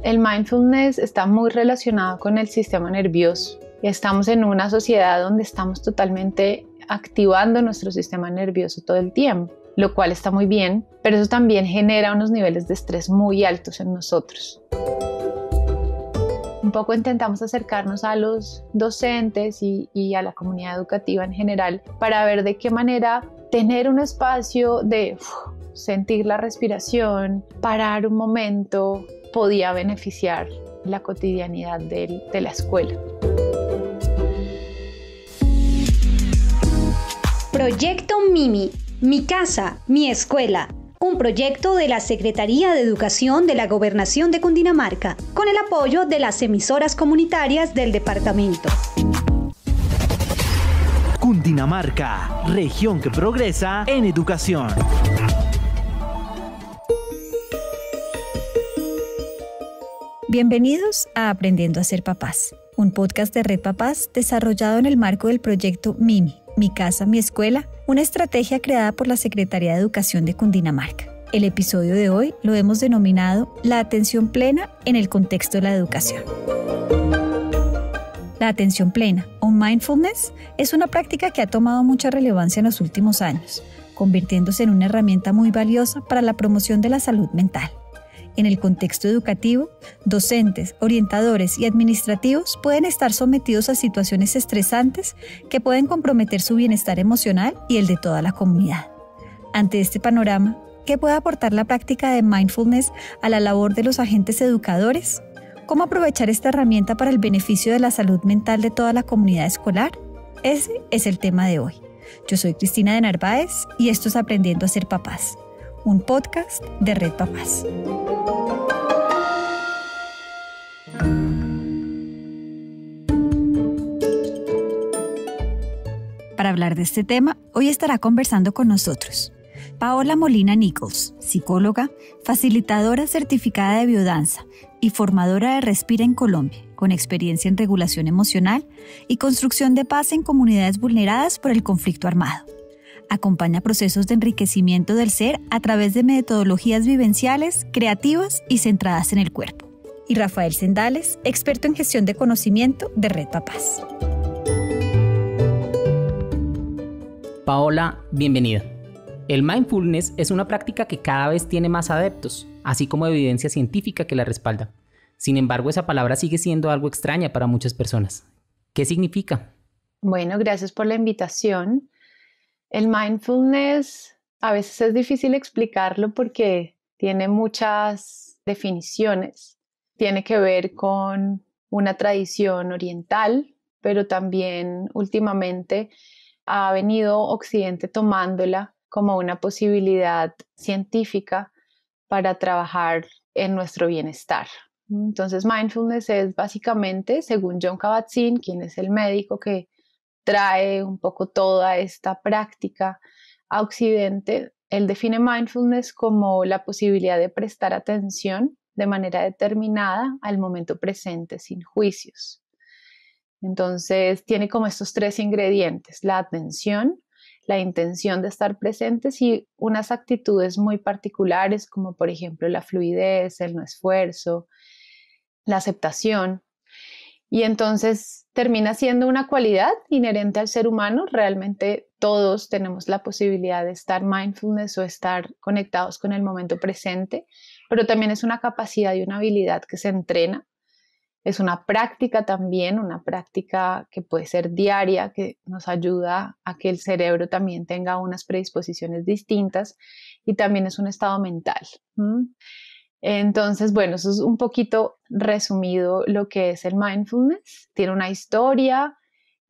El mindfulness está muy relacionado con el sistema nervioso. Estamos en una sociedad donde estamos totalmente activando nuestro sistema nervioso todo el tiempo, lo cual está muy bien, pero eso también genera unos niveles de estrés muy altos en nosotros. Un poco intentamos acercarnos a los docentes y a la comunidad educativa en general para ver de qué manera tener un espacio de sentir la respiración, parar un momento, podía beneficiar la cotidianidad de la escuela. Proyecto Mimi, mi casa, mi escuela. Un proyecto de la Secretaría de Educación de la Gobernación de Cundinamarca, con el apoyo de las emisoras comunitarias del departamento. Cundinamarca, región que progresa en educación. Bienvenidos a Aprendiendo a ser papás, un podcast de Red Papás desarrollado en el marco del proyecto Mimi, mi casa, mi escuela, una estrategia creada por la Secretaría de Educación de Cundinamarca. El episodio de hoy lo hemos denominado La atención plena en el contexto de la educación. La atención plena, o mindfulness, es una práctica que ha tomado mucha relevancia en los últimos años, convirtiéndose en una herramienta muy valiosa para la promoción de la salud mental. En el contexto educativo, docentes, orientadores y administrativos pueden estar sometidos a situaciones estresantes que pueden comprometer su bienestar emocional y el de toda la comunidad. Ante este panorama, ¿qué puede aportar la práctica de mindfulness a la labor de los agentes educadores? ¿Cómo aprovechar esta herramienta para el beneficio de la salud mental de toda la comunidad escolar? Ese es el tema de hoy. Yo soy Cristina de Narváez y esto es Aprendiendo a ser papás, un podcast de Red Papás. Para hablar de este tema, hoy estará conversando con nosotros Paola Molina Nichols, psicóloga, facilitadora certificada de biodanza y formadora de Respira en Colombia, con experiencia en regulación emocional y construcción de paz en comunidades vulneradas por el conflicto armado. Acompaña procesos de enriquecimiento del ser a través de metodologías vivenciales, creativas y centradas en el cuerpo. Y Rafael Sendales, experto en gestión de conocimiento de Red Papás. Paola, bienvenida. El mindfulness es una práctica que cada vez tiene más adeptos, así como evidencia científica que la respalda. Sin embargo, esa palabra sigue siendo algo extraña para muchas personas. ¿Qué significa? Bueno, gracias por la invitación. El mindfulness a veces es difícil explicarlo porque tiene muchas definiciones. Tiene que ver con una tradición oriental, pero también últimamente ha venido Occidente tomándola como una posibilidad científica para trabajar en nuestro bienestar. Entonces, mindfulness es básicamente, según Jon Kabat-Zinn, quien es el médico que trae un poco toda esta práctica a Occidente, él define mindfulness como la posibilidad de prestar atención de manera determinada al momento presente sin juicios. Entonces tiene como estos tres ingredientes: la atención, la intención de estar presentes y unas actitudes muy particulares como por ejemplo la fluidez, el no esfuerzo, la aceptación. Y entonces termina siendo una cualidad inherente al ser humano. Realmente todos tenemos la posibilidad de estar mindfulness o estar conectados con el momento presente, pero también es una capacidad y una habilidad que se entrena. Es una práctica también, una práctica que puede ser diaria, que nos ayuda a que el cerebro también tenga unas predisposiciones distintas, y también es un estado mental. Entonces, bueno, eso es un poquito resumido lo que es el mindfulness. Tiene una historia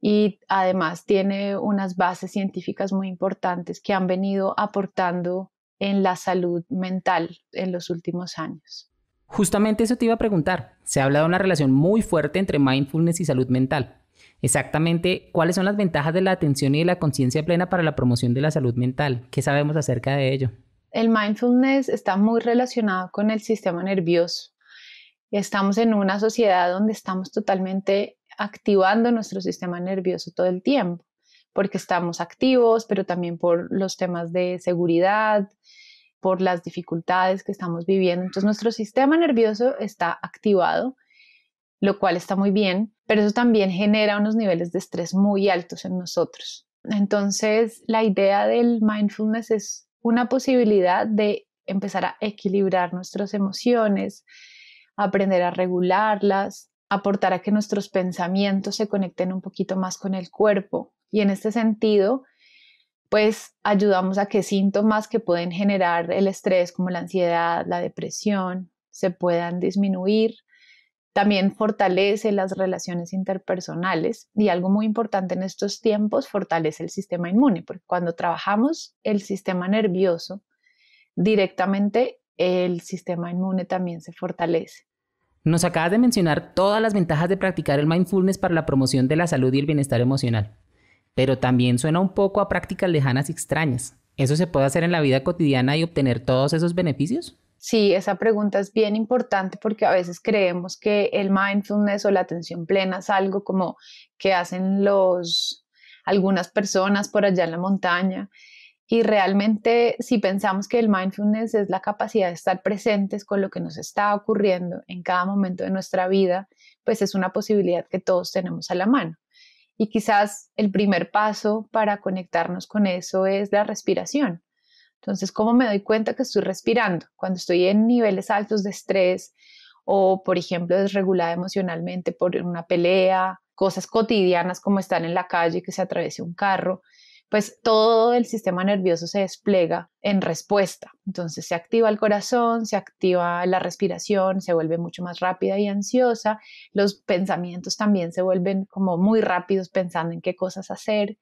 y además tiene unas bases científicas muy importantes que han venido aportando en la salud mental en los últimos años. Justamente eso te iba a preguntar. Se ha hablado de una relación muy fuerte entre mindfulness y salud mental. Exactamente, ¿cuáles son las ventajas de la atención y de la conciencia plena para la promoción de la salud mental? ¿Qué sabemos acerca de ello? El mindfulness está muy relacionado con el sistema nervioso. Estamos en una sociedad donde estamos totalmente activando nuestro sistema nervioso todo el tiempo, porque estamos activos, pero también por los temas de seguridad. por las dificultades que estamos viviendo. Entonces nuestro sistema nervioso está activado, lo cual está muy bien, pero eso también genera unos niveles de estrés muy altos en nosotros. Entonces la idea del mindfulness es una posibilidad de empezar a equilibrar nuestras emociones, aprender a regularlas, aportar a que nuestros pensamientos se conecten un poquito más con el cuerpo. Y en este sentido, pues ayudamos a que síntomas que pueden generar el estrés, como la ansiedad, la depresión, se puedan disminuir. También fortalece las relaciones interpersonales y algo muy importante en estos tiempos, fortalece el sistema inmune, porque cuando trabajamos el sistema nervioso, directamente el sistema inmune también se fortalece. Nos acabas de mencionar todas las ventajas de practicar el mindfulness para la promoción de la salud y el bienestar emocional, pero también suena un poco a prácticas lejanas y extrañas. ¿Eso se puede hacer en la vida cotidiana y obtener todos esos beneficios? Sí, esa pregunta es bien importante porque a veces creemos que el mindfulness o la atención plena es algo como que hacen algunas personas por allá en la montaña. Y realmente, si pensamos que el mindfulness es la capacidad de estar presentes con lo que nos está ocurriendo en cada momento de nuestra vida, pues es una posibilidad que todos tenemos a la mano. Y quizás el primer paso para conectarnos con eso es la respiración. Entonces, ¿cómo me doy cuenta que estoy respirando? Cuando estoy en niveles altos de estrés o, por ejemplo, desregulada emocionalmente por una pelea, cosas cotidianas como estar en la calle y que se atraviese un carro, pues todo el sistema nervioso se despliega en respuesta. Entonces se activa el corazón, se activa la respiración, se vuelve mucho más rápida y ansiosa. Los pensamientos también se vuelven como muy rápidos pensando en qué cosas hacer.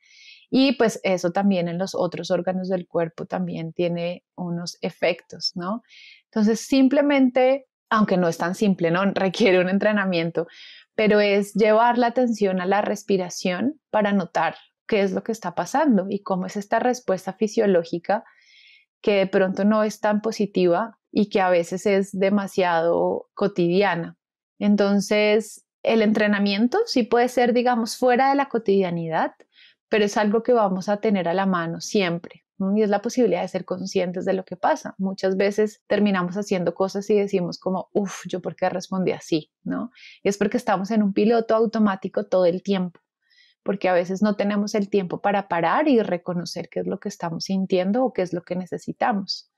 Y pues eso también en los otros órganos del cuerpo también tiene unos efectos, ¿no? Entonces simplemente, aunque no es tan simple, ¿no? Requiere un entrenamiento, pero es llevar la atención a la respiración para notar qué es lo que está pasando y cómo es esta respuesta fisiológica que de pronto no es tan positiva y que a veces es demasiado cotidiana. Entonces, el entrenamiento sí puede ser, digamos, fuera de la cotidianidad, pero es algo que vamos a tener a la mano siempre, ¿no? Y es la posibilidad de ser conscientes de lo que pasa. Muchas veces terminamos haciendo cosas y decimos como, uff, ¿yo por qué respondí así? ¿No? Y es porque estamos en un piloto automático todo el tiempo, porque a veces no tenemos el tiempo para parar y reconocer qué es lo que estamos sintiendo o qué es lo que necesitamos.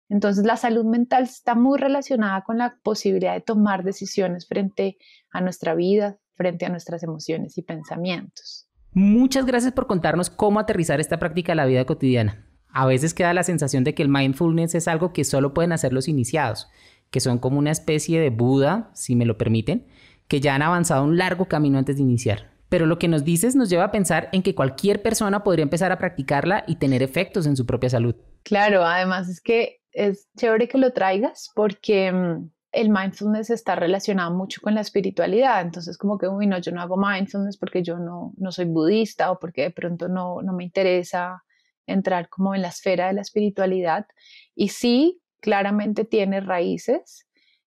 Entonces, la salud mental está muy relacionada con la posibilidad de tomar decisiones frente a nuestra vida, frente a nuestras emociones y pensamientos. Muchas gracias por contarnos cómo aterrizar esta práctica a la vida cotidiana. A veces queda la sensación de que el mindfulness es algo que solo pueden hacer los iniciados, que son como una especie de Buda, si me lo permiten, que ya han avanzado un largo camino antes de iniciar. Pero lo que nos dices nos lleva a pensar en que cualquier persona podría empezar a practicarla y tener efectos en su propia salud. Claro, además es que es chévere que lo traigas porque el mindfulness está relacionado mucho con la espiritualidad. Entonces como que, uy, no, yo no hago mindfulness porque yo no soy budista o porque de pronto no me interesa entrar como en la esfera de la espiritualidad. Y sí, claramente tiene raíces,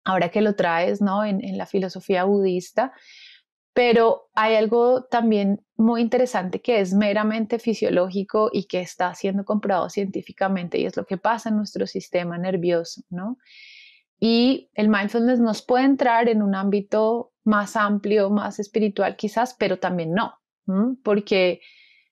ahora que lo traes, ¿no? En la filosofía budista. Pero hay algo también muy interesante que es meramente fisiológico y que está siendo comprobado científicamente y es lo que pasa en nuestro sistema nervioso, ¿no? Y el mindfulness nos puede entrar en un ámbito más amplio, más espiritual quizás, pero también no, porque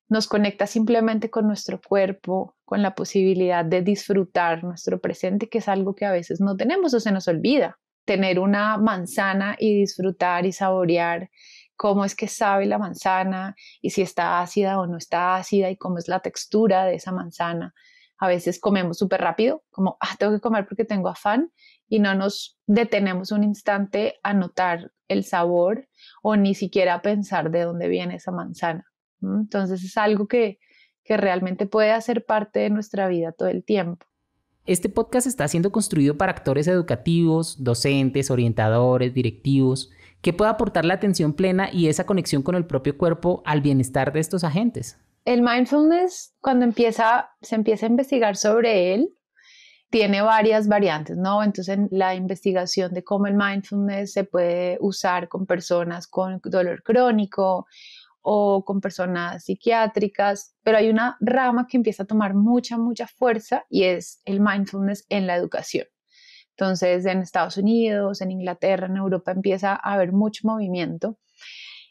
nos conecta simplemente con nuestro cuerpo, con la posibilidad de disfrutar nuestro presente, que es algo que a veces no tenemos o se nos olvida. Tener una manzana y disfrutar y saborear cómo es que sabe la manzana y si está ácida o no está ácida y cómo es la textura de esa manzana. A veces comemos súper rápido, como, tengo que comer porque tengo afán, y no nos detenemos un instante a notar el sabor o ni siquiera a pensar de dónde viene esa manzana. Entonces es algo que realmente puede hacer parte de nuestra vida todo el tiempo. Este podcast está siendo construido para actores educativos, docentes, orientadores, directivos, que pueda aportar la atención plena y esa conexión con el propio cuerpo al bienestar de estos agentes. El mindfulness, cuando se empieza a investigar sobre él, tiene varias variantes, ¿no? Entonces, en la investigación de cómo el mindfulness se puede usar con personas con dolor crónico o con personas psiquiátricas, pero hay una rama que empieza a tomar mucha fuerza y es el mindfulness en la educación. Entonces, en Estados Unidos, en Inglaterra, en Europa empieza a haber mucho movimiento.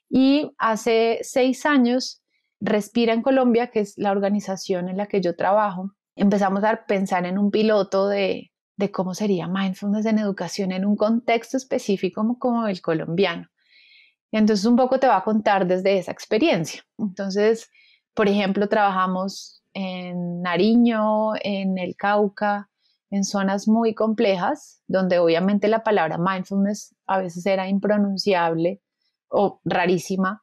Y hace 6 años, Respira en Colombia, que es la organización en la que yo trabajo, empezamos a pensar en un piloto de cómo sería mindfulness en educación en un contexto específico como el colombiano. Y entonces un poco te va a contar desde esa experiencia. Entonces, por ejemplo, trabajamos en Nariño, en el Cauca, en zonas muy complejas, donde obviamente la palabra mindfulness a veces era impronunciable o rarísima.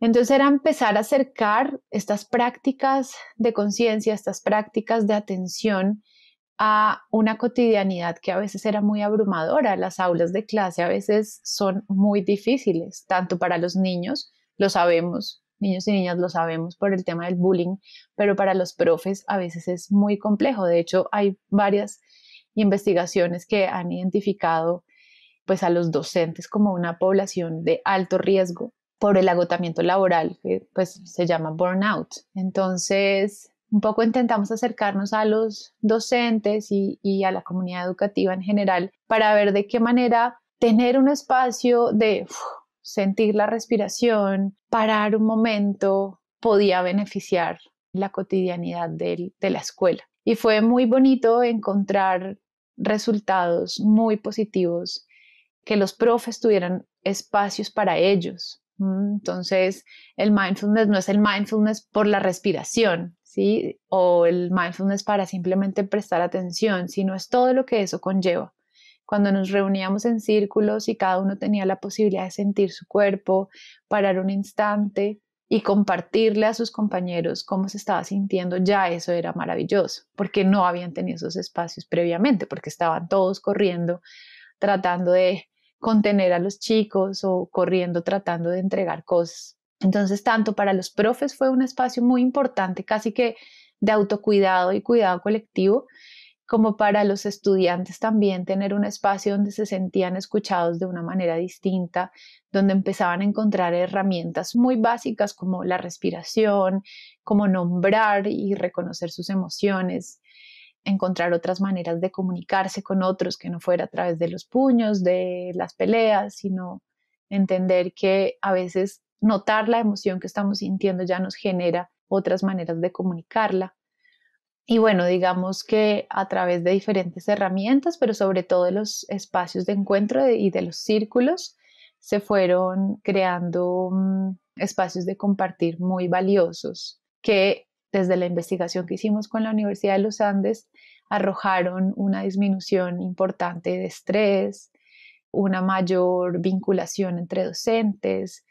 Entonces era empezar a acercar estas prácticas de conciencia, estas prácticas de atención a una cotidianidad que a veces era muy abrumadora. Las aulas de clase a veces son muy difíciles, tanto para los niños, lo sabemos, niños y niñas lo sabemos por el tema del bullying, pero para los profes a veces es muy complejo. De hecho, hay varias investigaciones que han identificado pues a los docentes como una población de alto riesgo por el agotamiento laboral, que pues se llama burnout. Entonces, un poco intentamos acercarnos a los docentes y a la comunidad educativa en general para ver de qué manera tener un espacio de sentir la respiración, parar un momento, podía beneficiar la cotidianidad de la escuela. Y fue muy bonito encontrar resultados muy positivos, que los profes tuvieran espacios para ellos. Entonces, el mindfulness no es el mindfulness por la respiración, ¿sí? O el mindfulness para simplemente prestar atención, sino es todo lo que eso conlleva. Cuando nos reuníamos en círculos y cada uno tenía la posibilidad de sentir su cuerpo, parar un instante y compartirle a sus compañeros cómo se estaba sintiendo, ya eso era maravilloso, porque no habían tenido esos espacios previamente, porque estaban todos corriendo, tratando de contener a los chicos o corriendo tratando de entregar cosas. Entonces, tanto para los profes fue un espacio muy importante, casi que de autocuidado y cuidado colectivo, como para los estudiantes también tener un espacio donde se sentían escuchados de una manera distinta, donde empezaban a encontrar herramientas muy básicas como la respiración, como nombrar y reconocer sus emociones, encontrar otras maneras de comunicarse con otros que no fuera a través de los puños, de las peleas, sino entender que a veces notar la emoción que estamos sintiendo ya nos genera otras maneras de comunicarla. Y bueno, digamos que a través de diferentes herramientas, pero sobre todo de los espacios de encuentro y de los círculos, se fueron creando espacios de compartir muy valiosos que desde la investigación que hicimos con la Universidad de los Andes arrojaron una disminución importante de estrés, una mayor vinculación entre docentes,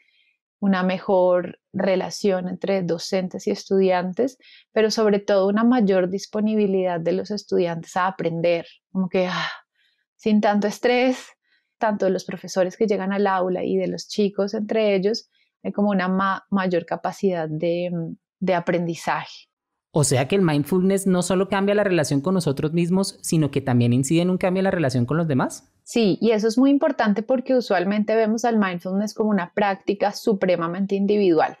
una mejor relación entre docentes y estudiantes, pero sobre todo una mayor disponibilidad de los estudiantes a aprender, como que sin tanto estrés, tanto de los profesores que llegan al aula y de los chicos entre ellos, hay como una mayor capacidad de aprendizaje. O sea que el mindfulness no solo cambia la relación con nosotros mismos, sino que también incide en un cambio en la relación con los demás. Sí, y eso es muy importante porque usualmente vemos al mindfulness como una práctica supremamente individual.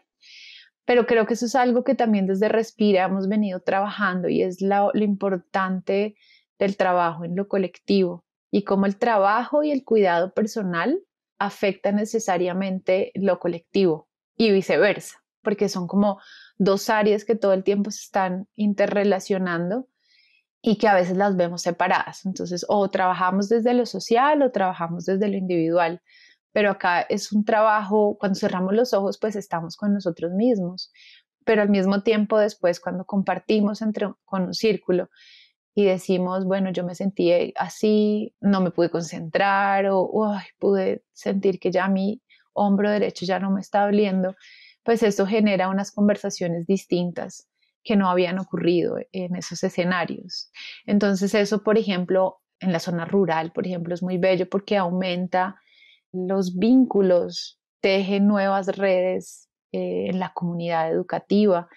Pero creo que eso es algo que también desde Respira hemos venido trabajando y es lo importante del trabajo en lo colectivo y cómo el trabajo y el cuidado personal afectan necesariamente lo colectivo y viceversa, porque son como dos áreas que todo el tiempo se están interrelacionando y que a veces las vemos separadas. Entonces, o trabajamos desde lo social o trabajamos desde lo individual, pero acá es un trabajo, cuando cerramos los ojos, pues estamos con nosotros mismos, pero al mismo tiempo después cuando compartimos con un círculo y decimos, bueno, yo me sentí así, no me pude concentrar o pude sentir que ya mi hombro derecho ya no me está doliendo, pues eso genera unas conversaciones distintas que no habían ocurrido en esos escenarios. Entonces eso, por ejemplo, en la zona rural, por ejemplo, es muy bello porque aumenta los vínculos, teje nuevas redes en la comunidad educativa.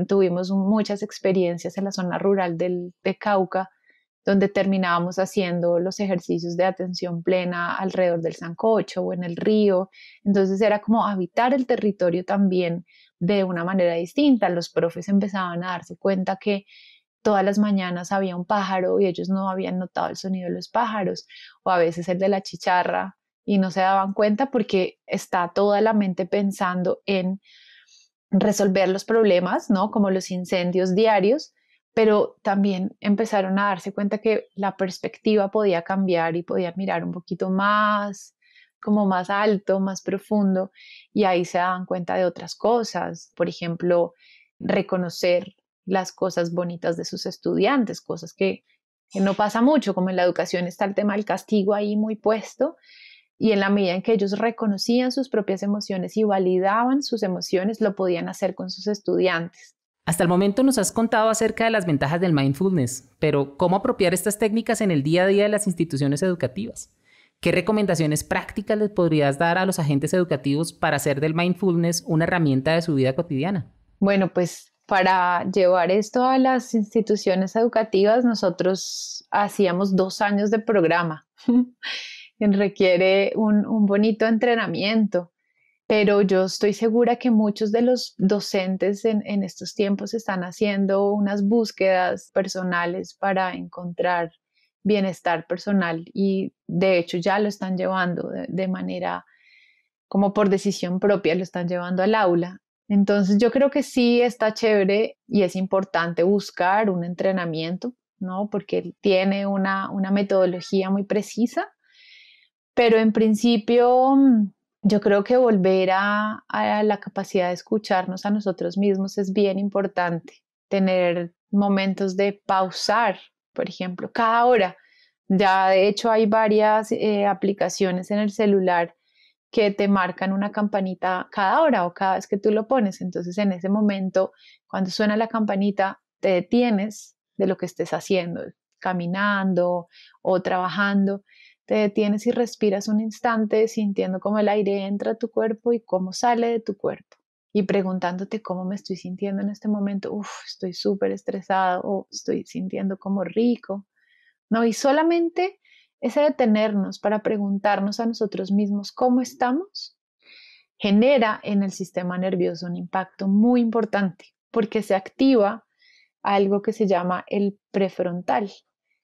Tuvimos muchas experiencias en la zona rural de Cauca, donde terminábamos haciendo los ejercicios de atención plena alrededor del sancocho o en el río. Entonces era como habitar el territorio también de una manera distinta. Los profes empezaban a darse cuenta que todas las mañanas había un pájaro y ellos no habían notado el sonido de los pájaros, o a veces el de la chicharra, y no se daban cuenta porque está toda la mente pensando en resolver los problemas, ¿no? Como los incendios diarios, pero también empezaron a darse cuenta que la perspectiva podía cambiar y podían mirar un poquito más, como más alto, más profundo, y ahí se daban cuenta de otras cosas. Por ejemplo, reconocer las cosas bonitas de sus estudiantes, cosas que no pasa mucho, como en la educación está el tema del castigo ahí muy puesto, y en la medida en que ellos reconocían sus propias emociones y validaban sus emociones, lo podían hacer con sus estudiantes. Hasta el momento nos has contado acerca de las ventajas del mindfulness, pero ¿cómo apropiar estas técnicas en el día a día de las instituciones educativas? ¿Qué recomendaciones prácticas les podrías dar a los agentes educativos para hacer del mindfulness una herramienta de su vida cotidiana? Bueno, pues para llevar esto a las instituciones educativas, nosotros hacíamos 2 años de programa. Requiere un bonito entrenamiento, pero yo estoy segura que muchos de los docentes en estos tiempos están haciendo unas búsquedas personales para encontrar bienestar personal y de hecho ya lo están llevando de manera como por decisión propia, lo están llevando al aula. Entonces yo creo que sí está chévere y es importante buscar un entrenamiento, ¿no? Porque tiene una metodología muy precisa, pero en principio yo creo que volver a la capacidad de escucharnos a nosotros mismos es bien importante. Tener momentos de pausar, por ejemplo, cada hora. Ya de hecho hay varias aplicaciones en el celular que te marcan una campanita cada hora o cada vez que tú lo pones. Entonces en ese momento, cuando suena la campanita, te detienes de lo que estés haciendo, caminando o trabajando. Te detienes y respiras un instante sintiendo cómo el aire entra a tu cuerpo y cómo sale de tu cuerpo. Y preguntándote cómo me estoy sintiendo en este momento. Estoy súper estresado o estoy sintiendo como rico. No, y solamente ese detenernos para preguntarnos a nosotros mismos cómo estamos genera en el sistema nervioso un impacto muy importante porque se activa algo que se llama el prefrontal.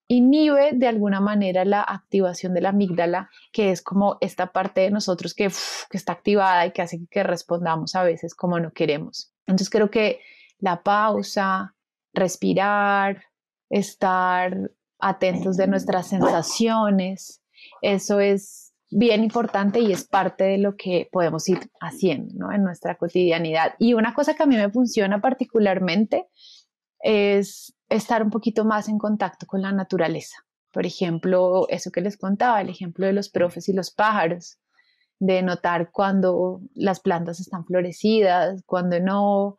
Inhibe de alguna manera la activación de la amígdala, que es como esta parte de nosotros que está activada y que hace que respondamos a veces como no queremos. Entonces creo que la pausa, respirar, estar atentos de nuestras sensaciones, eso es bien importante y es parte de lo que podemos ir haciendo, ¿no? En nuestra cotidianidad. Y una cosa que a mí me funciona particularmente es estar un poquito más en contacto con la naturaleza. Por ejemplo, eso que les contaba, el ejemplo de los profes y los pájaros, de notar cuando las plantas están florecidas, cuando no,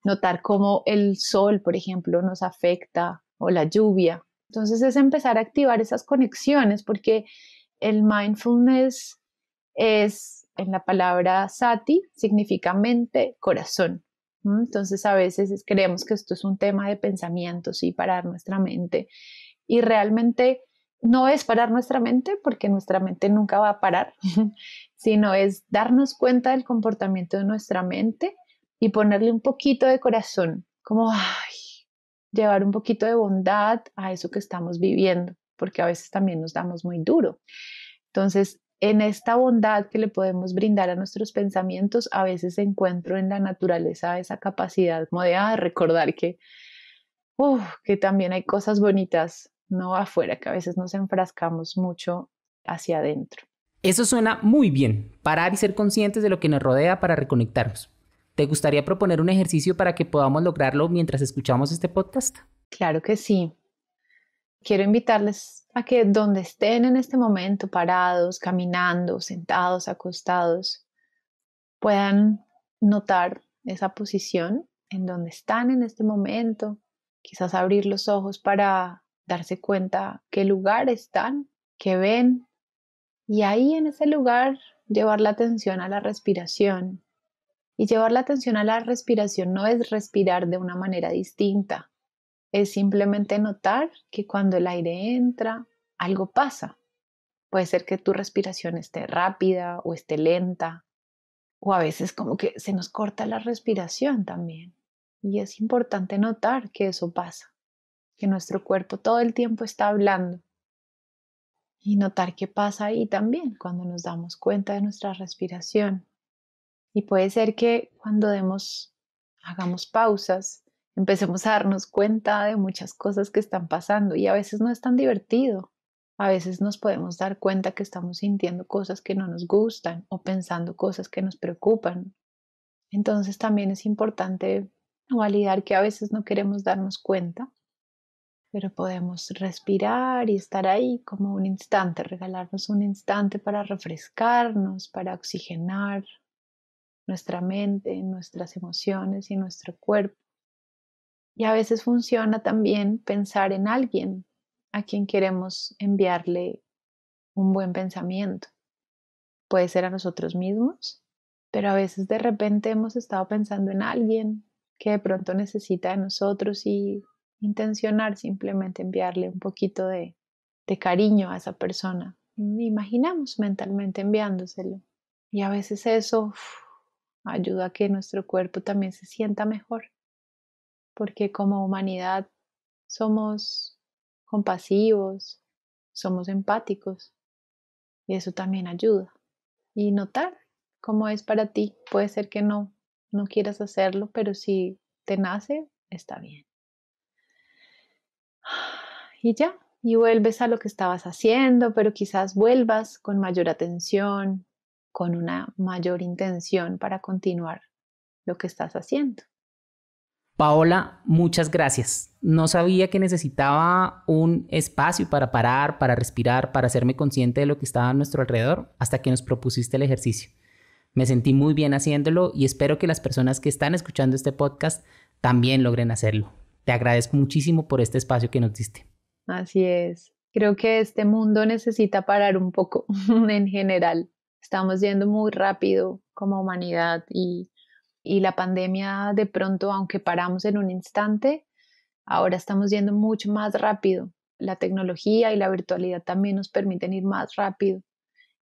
notar cómo el sol, por ejemplo, nos afecta o la lluvia. Entonces es empezar a activar esas conexiones porque el mindfulness es, en la palabra sati, significa mente, corazón. Entonces a veces creemos que esto es un tema de pensamientos y parar nuestra mente y realmente no es parar nuestra mente porque nuestra mente nunca va a parar, sino es darnos cuenta del comportamiento de nuestra mente y ponerle un poquito de corazón, como llevar un poquito de bondad a eso que estamos viviendo, porque a veces también nos damos muy duro. Entonces, en esta bondad que le podemos brindar a nuestros pensamientos, a veces encuentro en la naturaleza esa capacidad como de recordar que también hay cosas bonitas, no afuera, que a veces nos enfrascamos mucho hacia adentro. Eso suena muy bien, parar y ser conscientes de lo que nos rodea para reconectarnos. ¿Te gustaría proponer un ejercicio para que podamos lograrlo mientras escuchamos este podcast? Claro que sí. Quiero invitarles a que donde estén en este momento, parados, caminando, sentados, acostados, puedan notar esa posición en donde están en este momento. Quizás abrir los ojos para darse cuenta qué lugar están, qué ven. Y ahí en ese lugar llevar la atención a la respiración. Y llevar la atención a la respiración no es respirar de una manera distinta, es simplemente notar que cuando el aire entra, algo pasa. Puede ser que tu respiración esté rápida o esté lenta, o a veces como que se nos corta la respiración también. Y es importante notar que eso pasa, que nuestro cuerpo todo el tiempo está hablando. Y notar qué pasa ahí también cuando nos damos cuenta de nuestra respiración. Y puede ser que cuando hagamos pausas, empecemos a darnos cuenta de muchas cosas que están pasando y a veces no es tan divertido. A veces nos podemos dar cuenta que estamos sintiendo cosas que no nos gustan o pensando cosas que nos preocupan. Entonces también es importante validar que a veces no queremos darnos cuenta, pero podemos respirar y estar ahí como un instante, regalarnos un instante para refrescarnos, para oxigenar nuestra mente, nuestras emociones y nuestro cuerpo. Y a veces funciona también pensar en alguien a quien queremos enviarle un buen pensamiento. Puede ser a nosotros mismos, pero a veces de repente hemos estado pensando en alguien que de pronto necesita de nosotros y intencionar simplemente enviarle un poquito de cariño a esa persona. Imaginamos mentalmente enviándoselo. Y a veces eso ayuda a que nuestro cuerpo también se sienta mejor. Porque como humanidad somos compasivos, somos empáticos y eso también ayuda. Y notar cómo es para ti. Puede ser que no quieras hacerlo, pero si te nace, está bien. Y ya, y vuelves a lo que estabas haciendo, pero quizás vuelvas con mayor atención, con una mayor intención para continuar lo que estás haciendo. Paola, muchas gracias. No sabía que necesitaba un espacio para parar, para respirar, para hacerme consciente de lo que estaba a nuestro alrededor hasta que nos propusiste el ejercicio. Me sentí muy bien haciéndolo y espero que las personas que están escuchando este podcast también logren hacerlo. Te agradezco muchísimo por este espacio que nos diste. Así es. Creo que este mundo necesita parar un poco en general. Estamos yendo muy rápido como humanidad y la pandemia de pronto, aunque paramos en un instante, ahora estamos yendo mucho más rápido. La tecnología y la virtualidad también nos permiten ir más rápido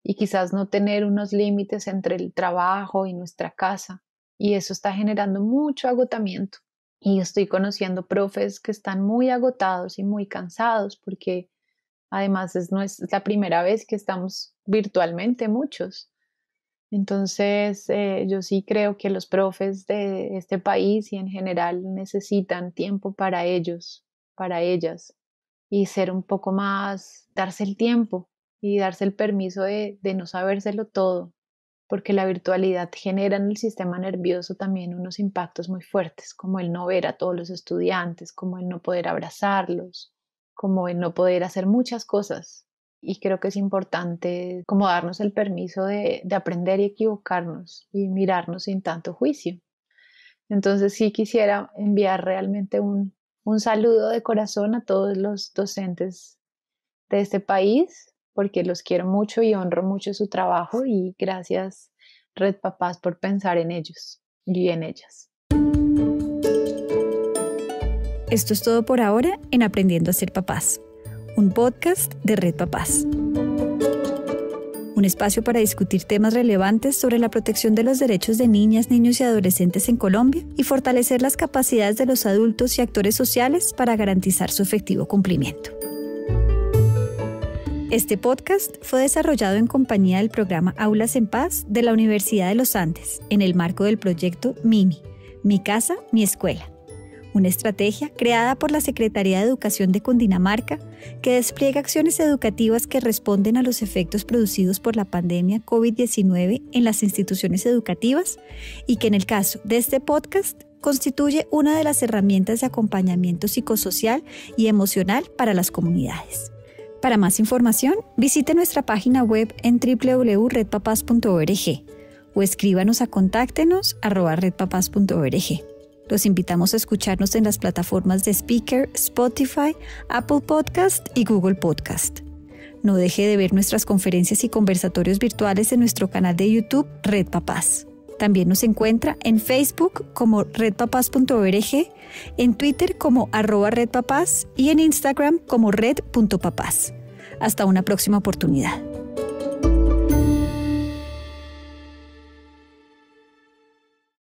y quizás no tener unos límites entre el trabajo y nuestra casa. Y eso está generando mucho agotamiento. Y estoy conociendo profes que están muy agotados y muy cansados porque además no es la primera vez que estamos virtualmente muchos. Entonces, yo sí creo que los profes de este país y en general necesitan tiempo para ellos, para ellas, y ser un poco más, darse el tiempo y darse el permiso de no sabérselo todo, porque la virtualidad genera en el sistema nervioso también unos impactos muy fuertes, como el no ver a todos los estudiantes, como el no poder abrazarlos, como el no poder hacer muchas cosas. Y creo que es importante como darnos el permiso de aprender y equivocarnos y mirarnos sin tanto juicio. Entonces sí quisiera enviar realmente un saludo de corazón a todos los docentes de este país, porque los quiero mucho y honro mucho su trabajo y gracias Red Papás por pensar en ellos y en ellas. Esto es todo por ahora en Aprendiendo a ser papás, un podcast de Red Papás. Un espacio para discutir temas relevantes sobre la protección de los derechos de niñas, niños y adolescentes en Colombia y fortalecer las capacidades de los adultos y actores sociales para garantizar su efectivo cumplimiento. Este podcast fue desarrollado en compañía del programa Aulas en Paz de la Universidad de los Andes, en el marco del proyecto MIMI, Mi Casa, Mi Escuela, una estrategia creada por la Secretaría de Educación de Cundinamarca que despliega acciones educativas que responden a los efectos producidos por la pandemia COVID-19 en las instituciones educativas y que en el caso de este podcast constituye una de las herramientas de acompañamiento psicosocial y emocional para las comunidades. Para más información, visite nuestra página web en www.redpapas.org o escríbanos a contáctenos@redpapas.org. Los invitamos a escucharnos en las plataformas de Speaker, Spotify, Apple Podcast y Google Podcast. No deje de ver nuestras conferencias y conversatorios virtuales en nuestro canal de YouTube Red Papás. También nos encuentra en Facebook como redpapás.org, en Twitter como @redpapás y en Instagram como red.papás. Hasta una próxima oportunidad.